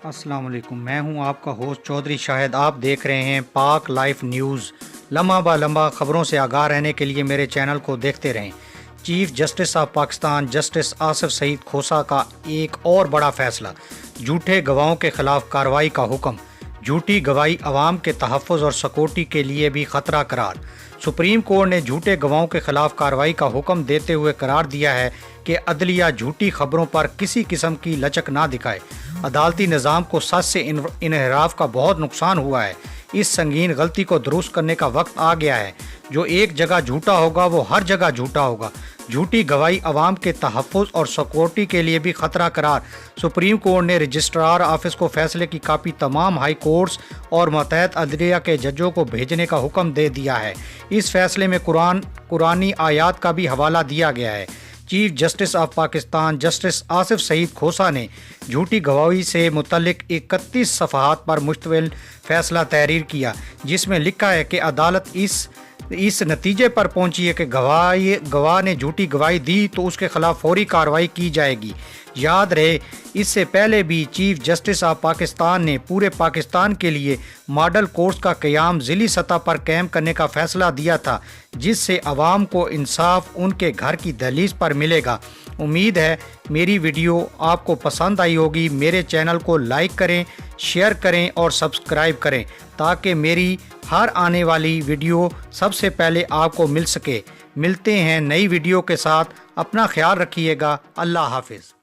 السلام علیکم، میں ہوں آپ کا ہوسٹ چودھری شاہد۔ آپ دیکھ رہے ہیں پاک لائف نیوز۔ لمحہ بہ لمحہ خبروں سے آگاہ رہنے کے لیے میرے چینل کو دیکھتے رہیں۔ Chief justice of Pakistan justice Asif Saeed Khosa کا ایک اور بڑا فیصلہ، جھوٹے گواہوں کے خلاف کارروائی کا حکم۔ جھوٹی گواہی عوام کے تحفظ اور سیکورٹی کے لیے بھی خطرہ قرار۔ سپریم کورٹ نے جھوٹے گواہوں کے خلاف کارروائی کا حکم دیتے ہوئے قرار دیا ہے کہ عدلیہ جھوٹی خبروں پر کسی قسم کی لچک نہ دکھائے۔ عدالتی نظام کو سچ سے انحراف کا بہت نقصان ہوا ہے۔ اس سنگین غلطی کو درست کرنے کا وقت آ گیا ہے۔ جو ایک جگہ جھوٹا ہوگا وہ ہر جگہ جھوٹا ہوگا۔ جھوٹی گواہی عوام کے تحفظ اور سیکورٹی کے لیے بھی خطرہ قرار۔ سپریم کورٹ نے رجسٹرار آفس کو فیصلے کی کاپی تمام ہائی کورٹس اور ماتحت عدلیہ کے ججوں کو بھیجنے کا حکم دے دیا ہے۔ اس فیصلے میں قرآنی آیات کا بھی حوالہ دیا گیا ہے۔ Chief justice of Pakistan justice Asif Saeed Khosa نے جھوٹی گواہی سے متعلق 31 صفحات پر مشتمل فیصلہ تحریر کیا، جس میں لکھا ہے کہ عدالت اس نتیجے پر پہنچی ہے کہ گواہ نے جھوٹی گواہی دی تو اس کے خلاف فوری کارروائی کی جائے گی۔ یاد رہے، اس سے پہلے بھی چیف جسٹس آف پاکستان نے پورے پاکستان کے لیے ماڈل کورٹس کا قیام ضلعی سطح پر قائم کرنے کا فیصلہ دیا تھا، جس سے عوام کو انصاف ان کے گھر کی دہلیز پر ملے گا۔ امید ہے میری ویڈیو آپ کو پسند آئی ہوگی۔ میرے چینل کو لائک کریں، شیئر کریں اور سبسکرائب کریں تاکہ میری ہر آنے والی ویڈیو سب سے پہلے آپ کو مل سکے۔ ملتے ہیں نئی ویڈیو کے ساتھ۔ اپنا خیال رکھیے گا۔ اللہ حافظ۔